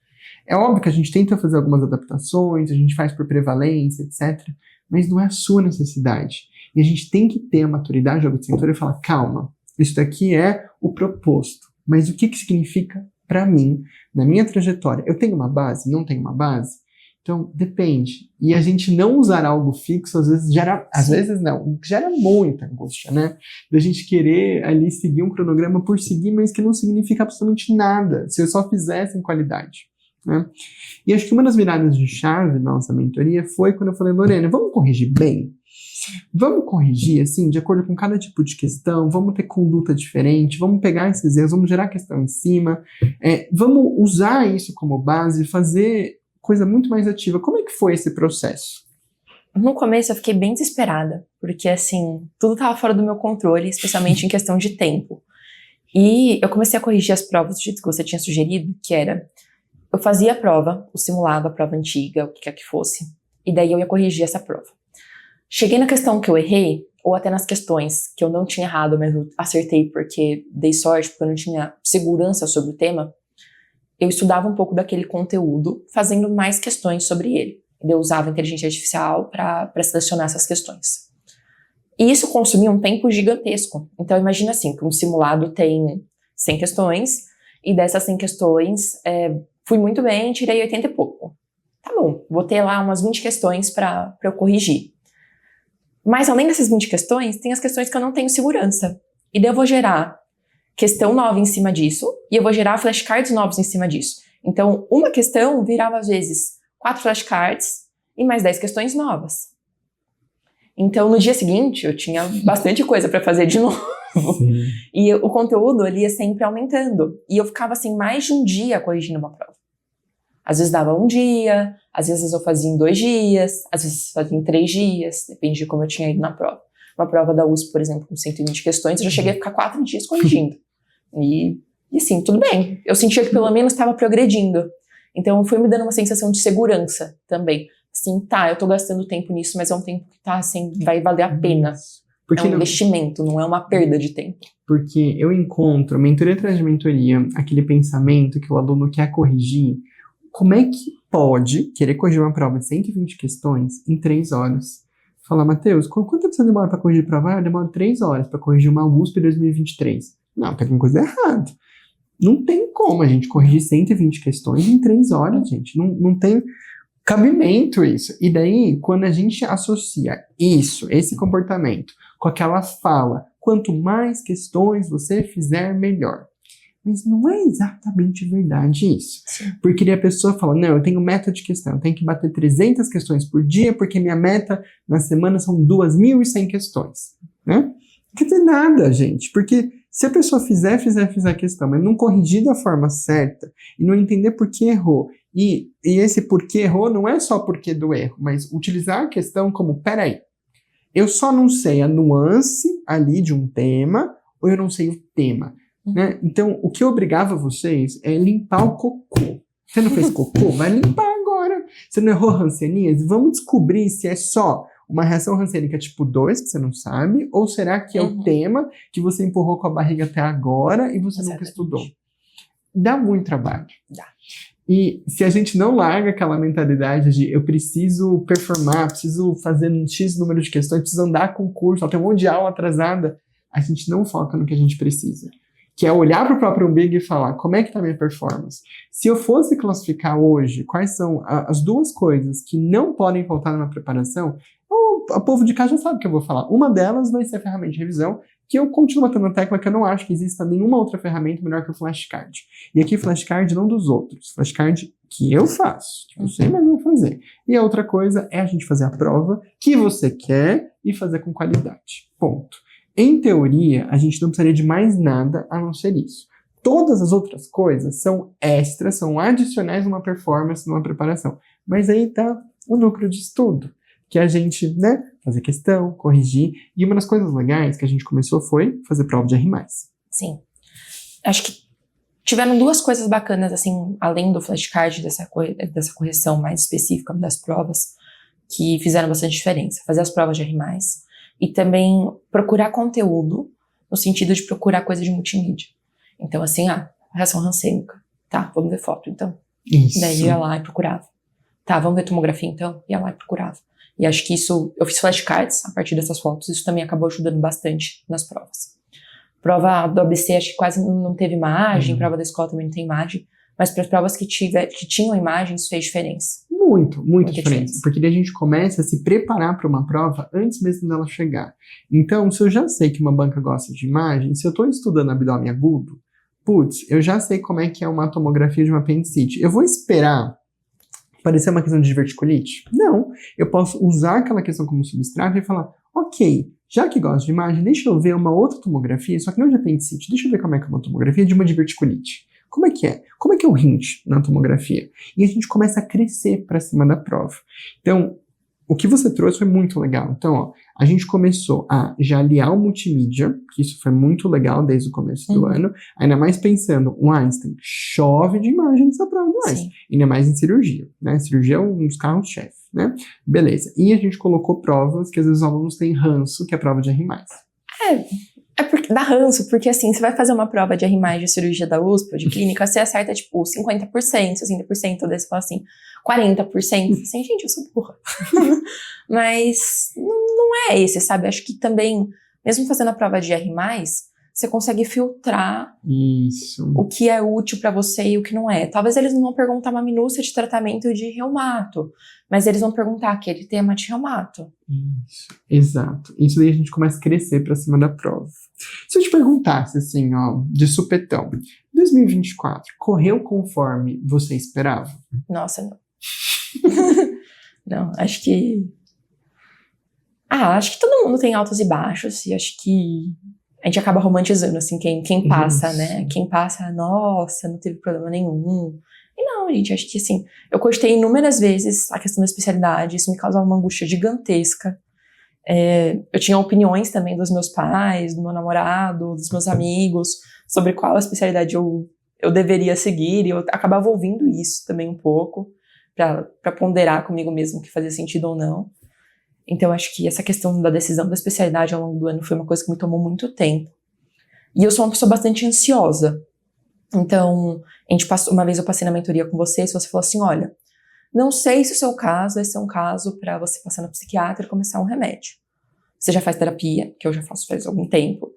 É óbvio que a gente tenta fazer algumas adaptações, a gente faz por prevalência, etc. Mas não é a sua necessidade. E a gente tem que ter a maturidade do cintura e falar, calma, isso daqui é o proposto. Mas o que significa para mim, na minha trajetória? Eu tenho uma base? Não tenho uma base? Então, depende. E a gente não usar algo fixo, às vezes gera... Às vezes não, gera muita angústia, né? Da gente querer ali seguir um cronograma por seguir, mas que não significa absolutamente nada, se eu só fizesse em qualidade, né? E acho que uma das viradas de chave da nossa mentoria foi quando eu falei, Lorena, vamos corrigir bem? Vamos corrigir, assim, de acordo com cada tipo de questão, vamos ter conduta diferente, vamos pegar esses erros, vamos gerar questão em cima, vamos usar isso como base, fazer coisa muito mais ativa. Como é que foi esse processo? No começo eu fiquei bem desesperada, porque assim, tudo estava fora do meu controle, especialmente em questão de tempo. E eu comecei a corrigir as provas do jeito que você tinha sugerido, que era, eu fazia a prova, o simulado, a prova antiga, o que quer que fosse, e daí eu ia corrigir essa prova. Cheguei na questão que eu errei, ou até nas questões que eu não tinha errado, mas eu acertei porque dei sorte, porque eu não tinha segurança sobre o tema, eu estudava um pouco daquele conteúdo, fazendo mais questões sobre ele. Eu usava a inteligência artificial para selecionar essas questões. E isso consumia um tempo gigantesco. Então imagina assim, que um simulado tem 100 questões, e dessas 100 questões, fui muito bem, tirei 80 e pouco. Tá bom, vou ter lá umas 20 questões para eu corrigir. Mas além dessas 20 questões, tem as questões que eu não tenho segurança. E daí eu vou gerar questão nova em cima disso, e eu vou gerar flashcards novos em cima disso. Então, uma questão virava, às vezes, 4 flashcards e mais 10 questões novas. Então, no dia seguinte, eu tinha bastante coisa para fazer de novo. Sim. E o conteúdo, ele ia sempre aumentando. E eu ficava, assim, mais de um dia corrigindo uma prova. Às vezes dava um dia, às vezes eu fazia em 2 dias, às vezes fazia em 3 dias, depende de como eu tinha ido na prova. Uma prova da USP, por exemplo, com 120 questões, eu já cheguei a ficar 4 dias corrigindo. E assim, tudo bem. Eu sentia que pelo menos estava progredindo. Então foi me dando uma sensação de segurança também. Assim, tá, eu tô gastando tempo nisso, mas é um tempo que tá, assim, vai valer a pena. Porque é um investimento, não é uma perda de tempo. Porque eu encontro, mentoria atrás de mentoria, aquele pensamento que o aluno quer corrigir. Como é que pode querer corrigir uma prova de 120 questões em 3 horas? Falar, Matheus, quanto tempo você demora para corrigir prova? Eu demoro 3 horas para corrigir uma USP 2023. Não, tem alguma coisa errada. Não tem como a gente corrigir 120 questões em 3 horas, gente. Não tem cabimento isso. E daí, quando a gente associa isso, esse comportamento, com aquela fala, quanto mais questões você fizer, melhor. Mas não é exatamente verdade isso. Sim. Porque a pessoa fala, não, eu tenho meta de questão, eu tenho que bater 300 questões por dia, porque minha meta na semana são 2.100 questões, né? Não quer dizer nada, gente, porque se a pessoa fizer a questão, mas não corrigir da forma certa, e não entender por que errou, e esse porquê errou não é só porquê do erro, mas utilizar a questão como, peraí, eu só não sei a nuance ali de um tema, ou eu não sei o tema. Né? Então, o que eu obrigava vocês é limpar o cocô. Você não fez cocô? Vai limpar agora. Você não errou hanseníase? Vamos descobrir se é só uma reação hansenítica tipo 2, que você não sabe, ou será que é o tema que você empurrou com a barriga até agora e você nunca estudou? Dá muito trabalho. Dá. E se a gente não larga aquela mentalidade de eu preciso performar, preciso fazer um X número de questões, preciso andar com curso, tem um monte de aula atrasada, a gente não foca no que a gente precisa. Que é olhar para o próprio umbigo e falar, como é que está a minha performance? Se eu fosse classificar hoje quais são as 2 coisas que não podem faltar numa preparação, o povo de casa já sabe o que eu vou falar. Uma delas vai ser a ferramenta de revisão, que eu continuo batendo na tecla que eu não acho que exista nenhuma outra ferramenta melhor que o flashcard. E aqui flashcard não dos outros, flashcard que eu faço, que você mesmo vai fazer. E a outra coisa é a gente fazer a prova que você quer e fazer com qualidade. Ponto. Em teoria, a gente não precisaria de mais nada a não ser isso. Todas as outras coisas são extras, são adicionais numa performance, numa preparação. Mas aí tá o núcleo de estudo, que a gente, né, fazer questão, corrigir. E uma das coisas legais que a gente começou foi fazer prova de R+. Sim. Acho que tiveram 2 coisas bacanas, assim, além do flashcard, dessa correção mais específica das provas, que fizeram bastante diferença. Fazer as provas de R+, e também procurar conteúdo, no sentido de procurar coisa de multimídia. Então, assim, reação rancêmica. Tá, vamos ver foto, então. Isso. Daí eu ia lá e procurava. Tá, vamos ver tomografia então? Ia lá e procurava. E acho que isso, eu fiz flashcards a partir dessas fotos, isso também acabou ajudando bastante nas provas. Prova do ABC acho que quase não teve imagem, prova da escola também não tem imagem, mas para as provas que tinham imagens fez diferença. Muita diferença. Porque daí a gente começa a se preparar para uma prova antes mesmo dela chegar. Então, se eu já sei que uma banca gosta de imagem, se eu estou estudando abdômen agudo, putz, eu já sei como é que é uma tomografia de uma apendicite. Eu vou esperar parecer uma questão de diverticulite? Não. Eu posso usar aquela questão como substrato e falar, ok, já que gosto de imagem, deixa eu ver uma outra tomografia, só que não de apendicite, deixa eu ver como é que é uma tomografia de uma diverticulite. Como é que é? Como é que é o hint na tomografia? E a gente começa a crescer para cima da prova. Então, o que você trouxe foi muito legal. Então, ó, a gente começou a já aliar o multimídia, que isso foi muito legal desde o começo do ano, ainda mais pensando, o Einstein chove de imagens da prova do Einstein, ainda mais em cirurgia, né? Cirurgia é um dos carros-chefe, né? Beleza. E a gente colocou provas que às vezes os alunos têm ranço, que é a prova de R+. É porque dá ranço, porque assim, você vai fazer uma prova de R+, de cirurgia da USP ou de clínica, você acerta tipo 50%, 60%, daí você fala assim, 40%, assim, gente, eu sou burra. Mas não é esse, sabe? Acho que também, mesmo fazendo a prova de R+, você consegue filtrar o que é útil pra você e o que não é. Talvez eles não vão perguntar uma minúcia de tratamento de reumato, mas eles vão perguntar aquele tema de reumato. Isso, exato. Isso daí a gente começa a crescer pra cima da prova. Se eu te perguntasse assim, ó, de supetão, 2024, correu conforme você esperava? Nossa, não. Não, acho que todo mundo tem altos e baixos, e acho que a gente acaba romantizando, assim, quem passa, né? Quem passa, nossa, não teve problema nenhum. E não, gente, acho que, assim, eu cogitei inúmeras vezes a questão da especialidade, isso me causava uma angústia gigantesca. Eu tinha opiniões também dos meus pais, do meu namorado, dos meus amigos, sobre qual especialidade eu deveria seguir, e eu acabava ouvindo isso também um pouco, pra ponderar comigo mesmo o que fazia sentido ou não. Então, acho que essa questão da decisão da especialidade ao longo do ano foi uma coisa que me tomou muito tempo. E eu sou uma pessoa bastante ansiosa. Então, uma vez eu passei na mentoria com você falou assim, olha, não sei se o seu caso vai ser um caso para você passar no psiquiatra e começar um remédio. Você já faz terapia, que eu já faço faz algum tempo,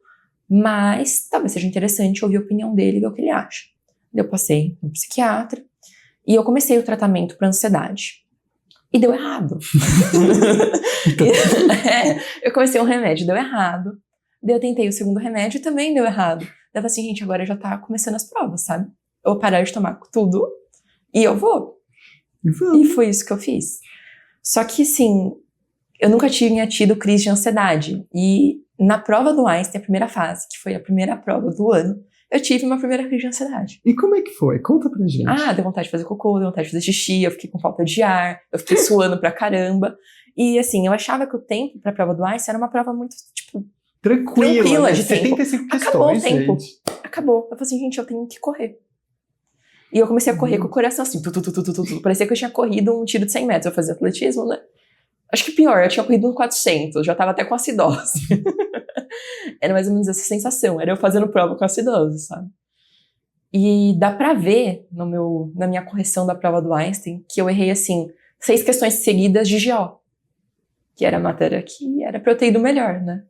mas talvez seja interessante ouvir a opinião dele e ver o que ele acha. Eu passei no psiquiatra e eu comecei o tratamento para ansiedade. E deu errado. Eu comecei um remédio, deu errado. Daí eu tentei o segundo remédio e também deu errado. Daí eu falei assim, gente, agora já tá começando as provas, sabe? Eu vou parar de tomar tudo e eu vou. E foi isso que eu fiz. Só que, assim, eu nunca tinha tido crise de ansiedade. E na prova do Einstein, a primeira fase, que foi a primeira prova do ano, eu tive uma primeira crise de ansiedade. E como é que foi? Conta pra gente. Deu vontade de fazer cocô, deu vontade de fazer xixi, eu fiquei com falta de ar, eu fiquei suando pra caramba. E assim, eu achava que o tempo pra prova do Einstein era uma prova muito, tipo, tranquila de tempo. 75 questões, acabou o tempo. Gente. Acabou. Eu falei assim, gente, eu tenho que correr. E eu comecei a correr com o coração assim, parecia que eu tinha corrido um tiro de 100 metros. Eu fazia atletismo, né? Acho que pior, eu tinha corrido um 400, já tava até com acidose. Era mais ou menos essa sensação, era eu fazendo prova com acidose, sabe? E dá pra ver na minha correção da prova do Einstein que eu errei, assim, 6 questões seguidas de GO, que era a matéria que era pra eu ter ido melhor, né?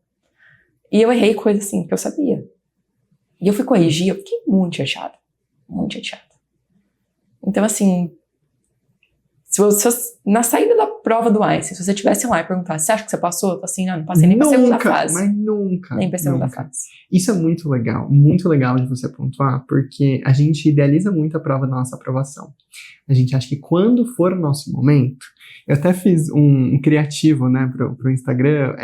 E eu errei coisa assim, que eu sabia. E eu fui corrigir, eu fiquei muito chateada. Muito chateada. Então, assim, na saída da prova do Einstein, se você tivesse lá e perguntasse, você acha que você passou? Eu falei assim, não passei nem pra segunda fase. Mas nunca. Nem pra segunda fase. Isso é muito legal de você pontuar, porque a gente idealiza muito a prova da nossa aprovação. A gente acha que quando for o nosso momento, eu até fiz um criativo, né, pro Instagram,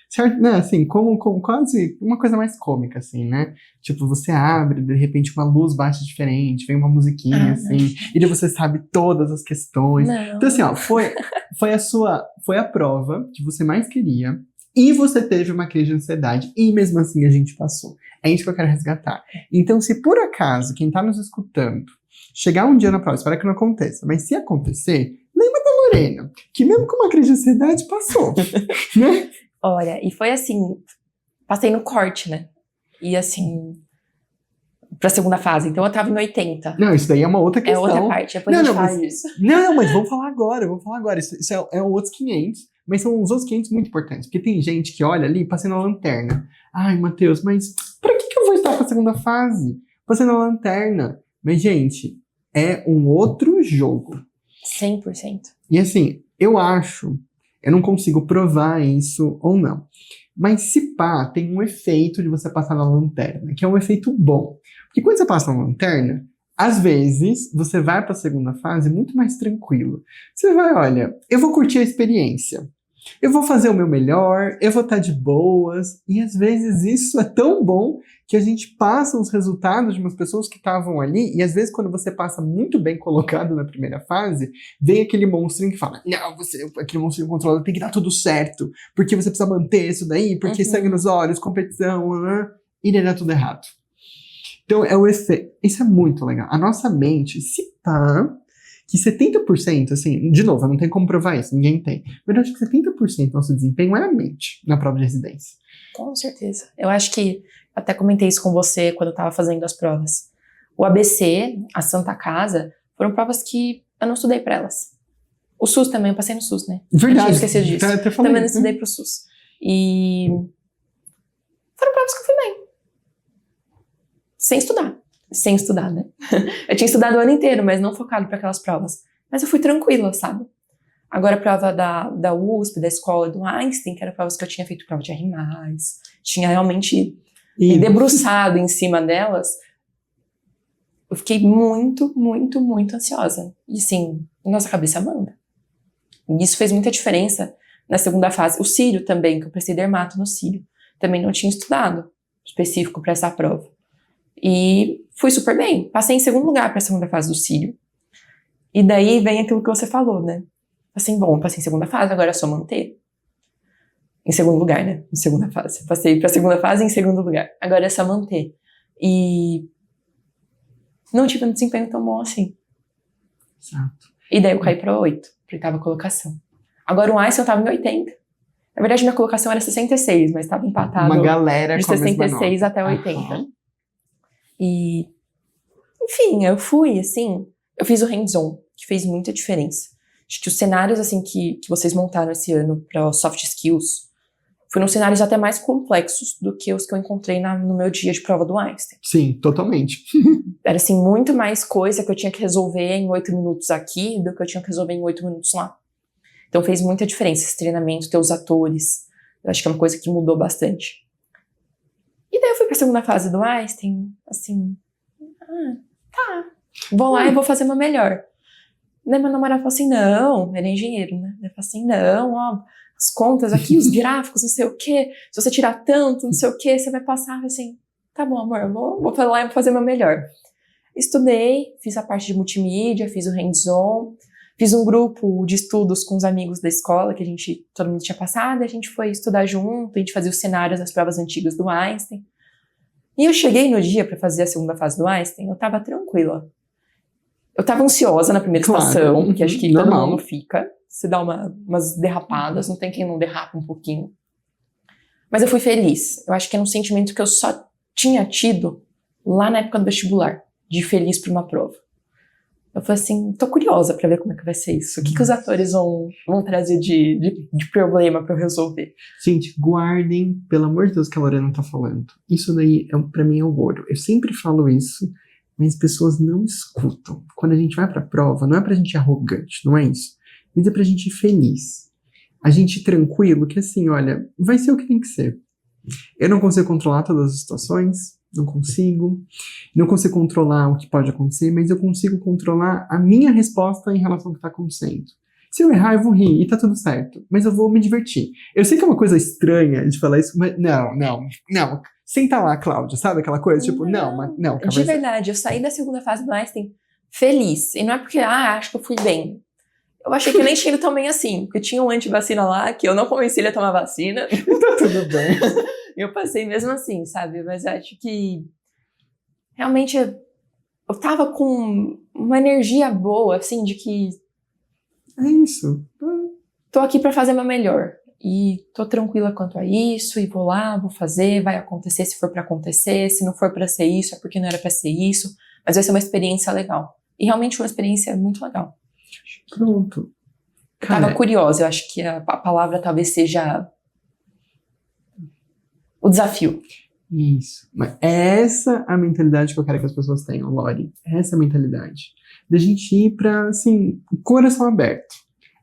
certo, né, assim, como quase uma coisa mais cômica, assim, né? Tipo, você abre, de repente uma luz bate diferente, vem uma musiquinha, assim, e daí você sabe todas as questões. Não. Então, assim, ó, foi a prova que você mais queria, e você teve uma crise de ansiedade, e mesmo assim a gente passou. É isso que eu quero resgatar. Então, se por acaso, quem tá nos escutando, chegar um dia na prova, espero que não aconteça, mas se acontecer, lembra da Lorena, que mesmo com uma crise de ansiedade, passou, né? Olha, e foi assim, passei no corte, né? E assim, pra segunda fase. Então eu tava em 80. Não, isso daí é uma outra É questão. outra parte, depois a gente fala disso. Não, mas vamos falar agora. Isso é outros 500, mas são os outros 500 muito importantes. Porque tem gente que olha ali, passei na lanterna. Ai, Matheus, mas pra que eu vou estar pra segunda fase? Passei na lanterna. Mas, gente, é um outro jogo. 100%. E assim, eu não consigo provar isso ou não. Mas se pá, tem um efeito de você passar na lanterna, que é um efeito bom. Porque quando você passa na lanterna, às vezes você vai para a segunda fase muito mais tranquilo. Você vai, olha, eu vou curtir a experiência. Eu vou fazer o meu melhor, eu vou estar de boas. E às vezes isso é tão bom que a gente passa os resultados de umas pessoas que estavam ali. E às vezes quando você passa muito bem colocado na primeira fase, vem aquele monstrinho que fala, não, aquele monstrinho controlado tem que dar tudo certo. Porque você precisa manter isso daí, porque sangue nos olhos, competição, e daí dá tudo errado. Então é o efeito. Isso é muito legal. A nossa mente, se pá, que 70%, assim, de novo, não tem como provar isso, ninguém tem. Mas eu acho que 70% do nosso desempenho é a mente na prova de residência. Com certeza. Eu acho que, até comentei isso com você quando eu tava fazendo as provas. O ABC, a Santa Casa, foram provas que eu não estudei pra elas. O SUS também, eu passei no SUS, né? Verdade. Eu tinha esquecido disso. Até falei, também não estudei pro SUS. E foram provas que eu fui bem. Sem estudar, né? Eu tinha estudado o ano inteiro, mas não focado para aquelas provas. Mas eu fui tranquila, sabe? Agora a prova da USP, da escola do Einstein, que eram provas que eu tinha feito prova de R+, tinha realmente me debruçado em cima delas, eu fiquei muito, muito, muito ansiosa. E assim, nossa cabeça manda. E isso fez muita diferença na segunda fase. O Círio também, que eu prestei dermato no Círio, também não tinha estudado específico para essa prova. E fui super bem. Passei em segundo lugar para a segunda fase do Círio. E daí vem aquilo que você falou, né? Assim, bom, passei em segunda fase, agora é só manter. Em segundo lugar, né? Em segunda fase. Passei para a segunda fase em segundo lugar. Agora é só manter. E não tive um desempenho tão bom assim. Exato. E daí eu caí para 8, para oitava colocação. Agora o Einstein eu tava em 80. Na verdade, minha colocação era 66, mas estava empatado uma galera de com a mesma 66 nota. até 80. E, enfim, eu fui, assim, eu fiz o hands-on, que fez muita diferença. Acho que os cenários, assim, que vocês montaram esse ano para soft skills, foram cenários até mais complexos do que os que eu encontrei no meu dia de prova do Einstein. Sim, totalmente. Era, assim, muito mais coisa que eu tinha que resolver em 8 minutos aqui do que eu tinha que resolver em 8 minutos lá. Então fez muita diferença esse treinamento, ter os atores. Eu acho que é uma coisa que mudou bastante. E daí eu fui pra segunda fase do Einstein, assim, tá, vou lá e vou fazer meu melhor. Daí meu namorado falou assim, não, ele é engenheiro, né? Ele falou assim, não, ó, as contas aqui, os gráficos, não sei o quê, se você tirar tanto, não sei o quê, você vai passar, assim, tá bom, amor, vou lá e vou fazer meu melhor. Estudei, fiz a parte de multimídia, fiz o hands-on, fiz um grupo de estudos com os amigos da escola, que todo mundo tinha passado, e a gente foi estudar junto, a gente fazia os cenários das provas antigas do Einstein. E eu cheguei no dia para fazer a segunda fase do Einstein, eu tava tranquila. Eu tava ansiosa na primeira estação, que acho que todo mundo fica, se dá umas derrapadas, não tem quem não derrapa um pouquinho. Mas eu fui feliz. Eu acho que é um sentimento que eu só tinha tido lá na época do vestibular, de feliz por uma prova. Eu falei assim, tô curiosa pra ver como é que vai ser isso. O que os atores vão trazer de problema pra eu resolver? Gente, guardem, pelo amor de Deus, que a Lorena tá falando. Isso daí, pra mim, é o ouro. Eu sempre falo isso, mas as pessoas não escutam. Quando a gente vai pra prova, não é pra gente ir arrogante, não é isso. Mas é pra gente ir feliz. A gente ir tranquilo, que assim, olha, vai ser o que tem que ser. Eu não consigo controlar todas as situações, não consigo controlar o que pode acontecer, mas eu consigo controlar a minha resposta em relação ao que está acontecendo. Se eu errar, eu vou rir e tá tudo certo, mas eu vou me divertir. Eu sei que é uma coisa estranha de falar isso, mas não. Senta lá, Cláudia, sabe aquela coisa? Tipo, não. De verdade, eu saí da segunda fase do Einstein feliz, e não é porque, acho que eu fui bem. Eu achei que eu nem tinha ido tão bem assim, porque tinha um antivacina lá, que eu não convenci ele a tomar vacina. Tá tudo bem. Eu passei mesmo assim, sabe? Mas acho que realmente eu tava com uma energia boa, assim, de que é isso. Tô aqui pra fazer meu melhor. e tô tranquila quanto a isso, e vou lá, vou fazer, vai acontecer se for pra acontecer, se não for pra ser isso, é porque não era pra ser isso, mas vai ser uma experiência legal. E realmente uma experiência muito legal. Pronto. Tava curiosa, eu acho que a palavra talvez seja o desafio. Isso. Mas essa é a mentalidade que eu quero que as pessoas tenham, Lori. Essa é a mentalidade. Da gente ir pra, assim, coração aberto.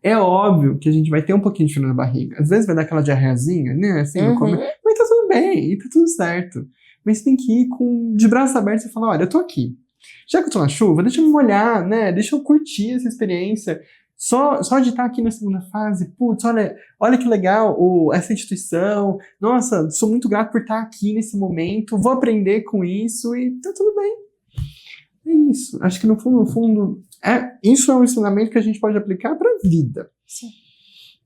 É óbvio que a gente vai ter um pouquinho de frio na barriga. Às vezes vai dar aquela diarreazinha, né? Assim, no começo. Mas tá tudo bem, e tá tudo certo. Mas você tem que ir de braços abertos e falar, olha, eu tô aqui. Já que eu tô na chuva, deixa eu me molhar, né? Deixa eu curtir essa experiência. Só de estar aqui na segunda fase, putz, olha que legal essa instituição. Nossa, sou muito grato por estar aqui nesse momento. Vou aprender com isso e tá tudo bem. É isso. Acho que no fundo, isso é um ensinamento que a gente pode aplicar para a vida. Sim.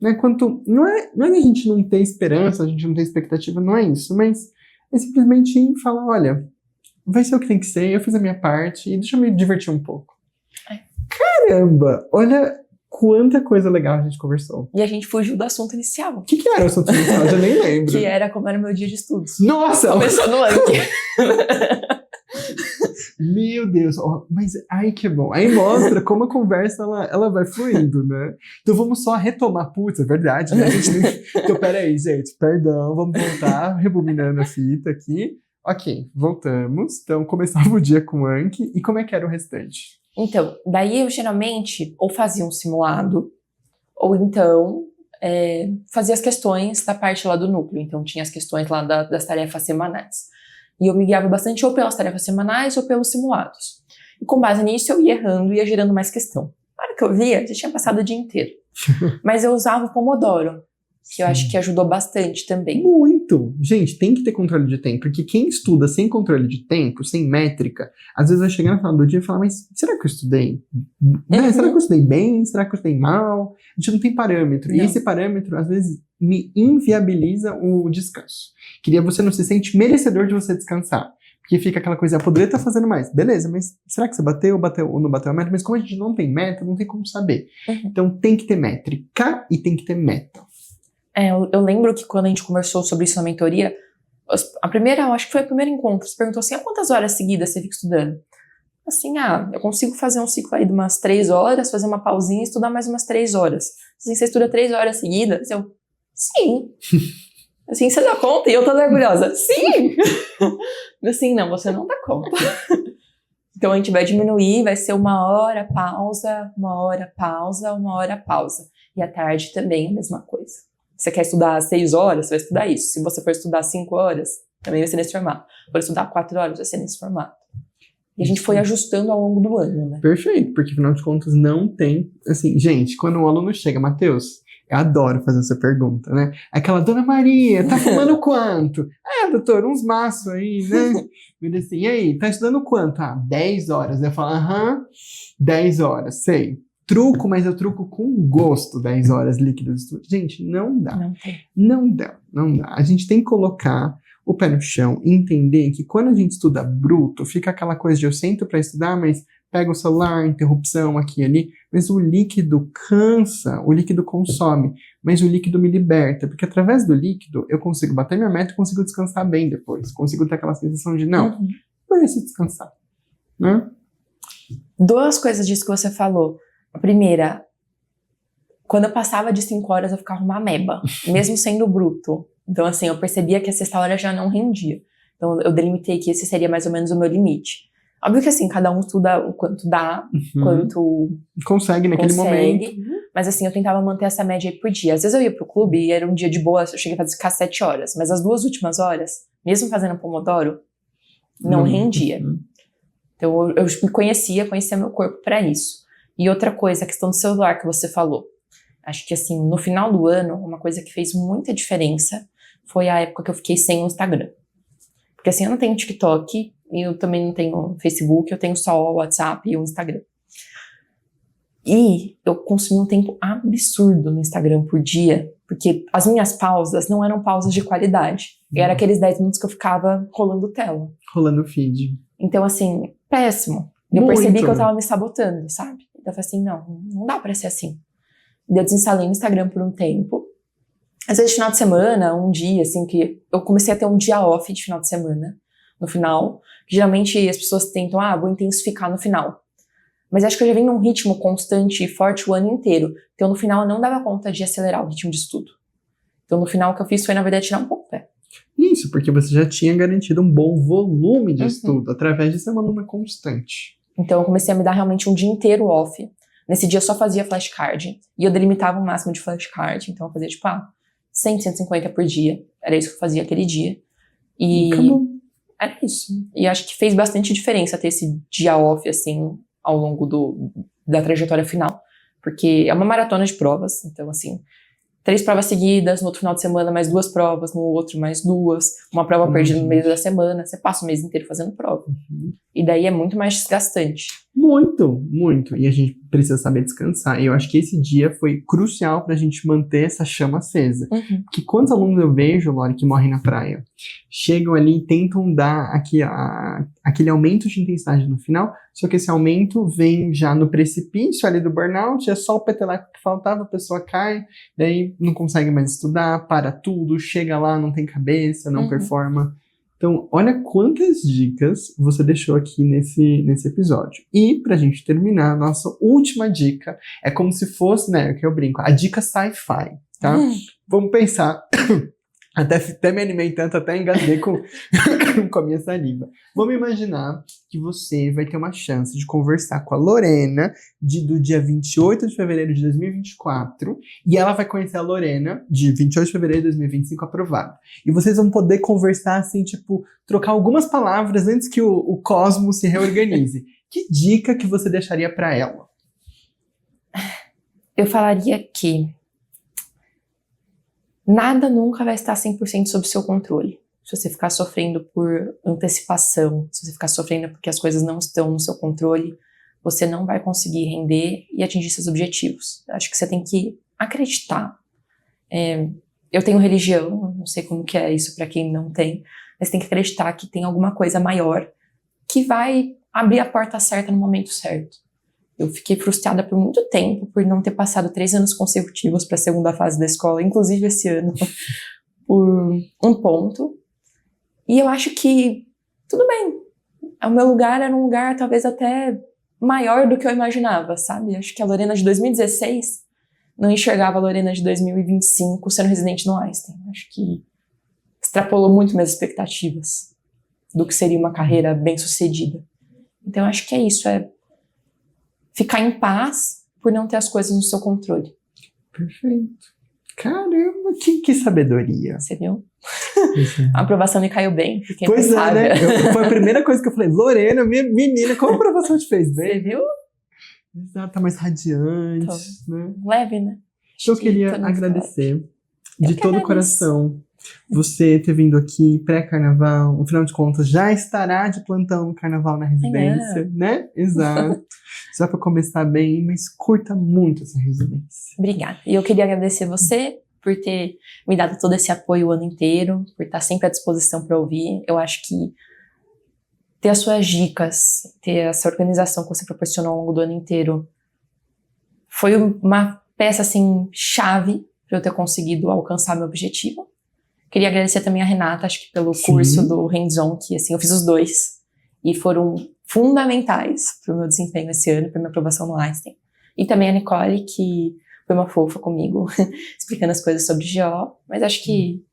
Né? Não é que a gente não tem esperança, a gente não tem expectativa, não é isso. Mas é simplesmente ir e falar, olha, vai ser o que tem que ser, eu fiz a minha parte e deixa eu me divertir um pouco. Caramba! Olha quanta coisa legal a gente conversou. E a gente fugiu do assunto inicial. O que era o assunto inicial? Eu já nem lembro. Que era como era o meu dia de estudos. Nossa! Começou no ano. Meu Deus, mas ai que bom. Aí mostra como a conversa ela vai fluindo, né? Então vamos só retomar. Putz, é verdade, né? Então peraí, gente, perdão, vamos voltar, rebobinando a fita aqui. Ok, voltamos. Então começava o dia com o Anki. E como é que era o restante? Então, daí eu geralmente ou fazia um simulado, ou então fazia as questões da parte lá do núcleo. Então tinha as questões lá das tarefas semanais. E eu me guiava bastante ou pelas tarefas semanais ou pelos simulados. E com base nisso eu ia errando e ia gerando mais questão. Na hora que eu via, já tinha passado o dia inteiro. Mas eu usava o Pomodoro, que eu acho que ajudou bastante também. Muito! Gente, tem que ter controle de tempo, porque quem estuda sem controle de tempo, sem métrica, às vezes vai chegar no final do dia e falar, mas será que eu estudei? Né? Será que eu estudei bem? Será que eu estudei mal? A gente não tem parâmetro. Não. E esse parâmetro, às vezes, me inviabiliza o descanso. Você não se sente merecedor de você descansar. Porque fica aquela coisa, eu poderia estar fazendo mais. Beleza, mas será que você bateu ou não bateu a meta? Mas como a gente não tem meta, não tem como saber. Então tem que ter métrica e tem que ter meta. Eu lembro que quando a gente conversou sobre isso na mentoria, eu acho que foi o primeiro encontro, você perguntou assim, há quantas horas seguidas você fica estudando? Assim, eu consigo fazer um ciclo aí de umas 3 horas, fazer uma pausinha e estudar mais umas 3 horas. Assim, você estuda 3 horas seguidas? Eu, sim. Assim, você dá conta? E eu toda orgulhosa, sim! Assim, não, você não dá conta. Então a gente vai diminuir, vai ser 1 hora, pausa, 1 hora, pausa, 1 hora, pausa. E à tarde também, a mesma coisa. Você quer estudar 6 horas, você vai estudar isso. Se você for estudar 5 horas, também vai ser nesse formato. For estudar 4 horas, vai ser nesse formato. E a gente foi ajustando ao longo do ano, né? Perfeito, porque afinal de contas não tem... Assim, gente, quando o aluno chega, Matheus, eu adoro fazer essa pergunta, né? Aquela, Dona Maria, tá fumando quanto? Doutor, uns maços aí, né? Me diz assim, e aí, tá estudando quanto? 10 horas. Eu falo, 10 horas, sei. Truco, mas eu truco com gosto 10 horas líquidas de estudo. Gente, não dá. Não dá. A gente tem que colocar o pé no chão e entender que quando a gente estuda bruto, fica aquela coisa de eu sento pra estudar, mas pego o celular, interrupção aqui e ali, mas o líquido cansa, o líquido consome, mas o líquido me liberta, porque através do líquido eu consigo bater minha meta e consigo descansar bem depois, consigo ter aquela sensação de não, mereço descansar, né? 2 coisas disso que você falou. A primeira, quando eu passava de 5 horas eu ficava uma ameba, mesmo sendo bruto. Então assim, eu percebia que a 6ª hora já não rendia. Então eu delimitei que esse seria mais ou menos o meu limite. Óbvio que assim, cada um estuda o quanto dá, quanto consegue naquele momento. Mas assim, eu tentava manter essa média aí por dia. Às vezes eu ia pro clube e era um dia de boa, eu cheguei a ficar 7 horas. Mas as 2 últimas horas, mesmo fazendo Pomodoro, não rendia. Então eu me conhecia meu corpo pra isso. E outra coisa, a questão do celular que você falou. Acho que assim, no final do ano, uma coisa que fez muita diferença foi a época que eu fiquei sem o Instagram. Porque assim, eu não tenho TikTok, e eu também não tenho Facebook, eu tenho só o WhatsApp e o Instagram. E eu consumi um tempo absurdo no Instagram por dia, porque as minhas pausas não eram pausas de qualidade. Era aqueles 10 minutos que eu ficava rolando tela. Rolando feed. Então assim, péssimo. E eu percebi que eu tava me sabotando, sabe? Então eu falei assim, não dá pra ser assim. Eu desinstalei o Instagram por um tempo. às vezes final de semana, um dia, assim, que eu comecei a ter um dia off de final de semana, no final. Geralmente as pessoas tentam, vou intensificar no final. Mas acho que eu já venho num ritmo constante e forte o ano inteiro. Então no final eu não dava conta de acelerar o ritmo de estudo. Então no final o que eu fiz foi, na verdade, tirar um pouco o pé. Isso, porque você já tinha garantido um bom volume de estudo, através de ser uma aluna constante. Então eu comecei a me dar realmente um dia inteiro off. Nesse dia eu só fazia flashcard. E eu delimitava o máximo de flashcard. Então eu fazia, 100, 150 por dia. Era isso que eu fazia aquele dia. E acabou. Era isso. E acho que fez bastante diferença ter esse dia off, assim, ao longo da trajetória final. Porque é uma maratona de provas. Então, assim, 3 provas seguidas, no outro final de semana mais 2 provas, no outro mais 2, uma prova perdida no meio da semana. Você passa o mês inteiro fazendo prova. E daí é muito mais desgastante. Muito, muito. E a gente precisa saber descansar. E eu acho que esse dia foi crucial pra gente manter essa chama acesa. Porque quantos alunos eu vejo, Lori, que morrem na praia? Chegam ali e tentam dar aquele aumento de intensidade no final, só que esse aumento vem já no precipício ali do burnout, é só o peteleco que faltava, a pessoa cai, daí não consegue mais estudar, para tudo, chega lá, não tem cabeça, não performa. Então, olha quantas dicas você deixou aqui nesse episódio. E, pra gente terminar, a nossa última dica é como se fosse, né, que eu brinco, a dica sci-fi, tá? Vamos pensar... Até me animei tanto, até engasguei com a minha saliva. Vamos imaginar que você vai ter uma chance de conversar com a Lorena do dia 28 de fevereiro de 2024 e ela vai conhecer a Lorena de 28 de fevereiro de 2025 aprovada. E vocês vão poder conversar assim, trocar algumas palavras antes que o cosmos se reorganize. Que dica que você deixaria para ela? Eu falaria que nada nunca vai estar 100% sob seu controle. Se você ficar sofrendo por antecipação, se você ficar sofrendo porque as coisas não estão no seu controle, você não vai conseguir render e atingir seus objetivos. Acho que você tem que acreditar. Eu tenho religião, não sei como que é isso para quem não tem, mas tem que acreditar que tem alguma coisa maior que vai abrir a porta certa no momento certo. Eu fiquei frustrada por muito tempo por não ter passado 3 anos consecutivos para a segunda fase da escola, inclusive esse ano, por um ponto. E eu acho que, tudo bem, o meu lugar era um lugar talvez até maior do que eu imaginava, sabe? Acho que a Lorena de 2016 não enxergava a Lorena de 2025 sendo residente no Einstein. Acho que extrapolou muito minhas expectativas do que seria uma carreira bem-sucedida. Então acho que é isso, ficar em paz por não ter as coisas no seu controle. Perfeito. Caramba, que sabedoria. Você viu? A aprovação me caiu bem. Fiquei pois sábia. Né? Foi a primeira coisa que eu falei. Lorena, minha menina, como a aprovação te fez bem? Você viu? Exato, tá mais radiante, né? Leve, né? Eu queria agradecer de todo o coração você ter vindo aqui pré-carnaval. No final de contas, já estará de plantão no carnaval na residência, né? Exato. Só para começar bem, mas curta muito essa residência. Obrigada. E eu queria agradecer você por ter me dado todo esse apoio o ano inteiro, por estar sempre à disposição para ouvir. Eu acho que ter as suas dicas, ter essa organização que você proporcionou ao longo do ano inteiro foi uma peça, assim, chave para eu ter conseguido alcançar meu objetivo. Queria agradecer também a Renata, acho que pelo curso do Hands-On, que assim, eu fiz os 2 e foram fundamentais para o meu desempenho esse ano, para minha aprovação no Einstein. E também a Nicole, que foi uma fofa comigo, explicando as coisas sobre GO, mas acho que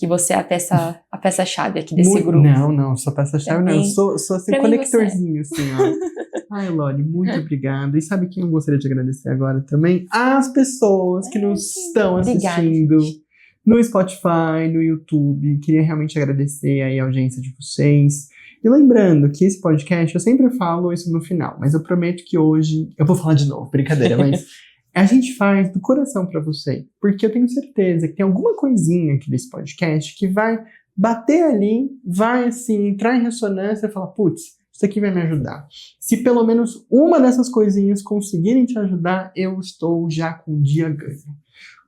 você é a peça-chave aqui desse grupo. Não, sou peça-chave não, eu sou assim, conectorzinho, assim, ó. Ai, Lori, muito obrigada. E sabe quem eu gostaria de agradecer agora também? As pessoas que nos estão assistindo. Obrigada. No Spotify, no YouTube. Queria realmente agradecer aí a audiência de vocês. E lembrando que esse podcast, eu sempre falo isso no final, mas eu prometo que hoje... Eu vou falar de novo, brincadeira, mas a gente faz do coração pra você. Porque eu tenho certeza que tem alguma coisinha aqui desse podcast que vai bater ali, vai, assim, entrar em ressonância e falar, putz, isso aqui vai me ajudar. Se pelo menos uma dessas coisinhas conseguirem te ajudar, eu estou já com o dia ganho.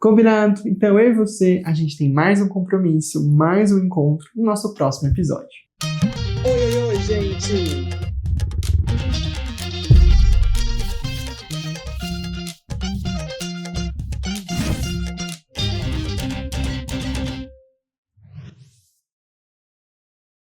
Combinado? Então eu e você, a gente tem mais um compromisso, mais um encontro no nosso próximo episódio. Oi, gente!